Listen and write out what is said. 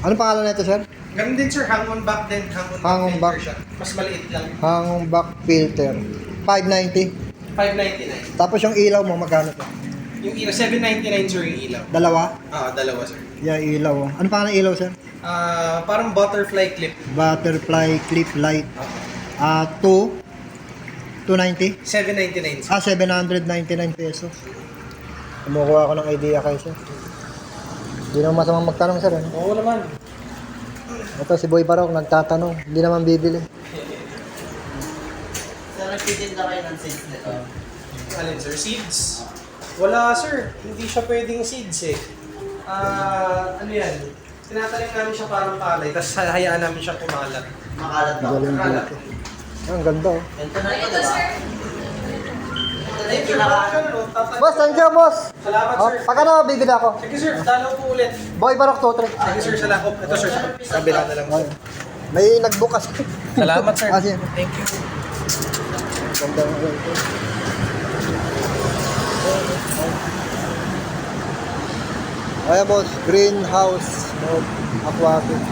Anong pangalan nito, sir? Ganun din sir, hang-on back din. Hang-on back. Siya. Mas maliit lang. Hang back filter. 590. 599. Tapos yung ilaw mo, magkano to? Yung ilaw, 799 sir yung ilaw. Dalawa? Dalawa sir. Yeah, ilaw. Oh. Ano pangalan ng ilaw, sir? Parang butterfly clip. Butterfly clip light. 290? 799 sir. 799 pesos. Kumukuha ako ng idea kayo, sir. Hindi naman masamang magtanong, sir. Ano? Oo naman. Ito, si Boy Barok, nagtatanong. Hindi naman bibili. Sir, nagtitinda kayo ng seeds nito? Alin sir? Seeds? Wala sir. Hindi siya pwedeng seeds eh. Ano yan? Tinatanim namin siya parang palay, tapos hayaan namin siya kumalat. Makalat ba? Galing Kalat. dito. Ang ganda, oh. Ito na ito, diba? Ito na yung Sir, pinaka... Boss, nandiyan, boss. Salamat Oh, sir. pagka na, bibili ako. Sige sir, dalaw po ulit. Boy Barok, 2-3. Sige sir, salamat. Ito sir, sa kabila na lang. Okay. May nagbukas. Salamat sir. Sige. Thank you. Ganda ng ito. Ayan, boss. Greenhouse mode aquatic.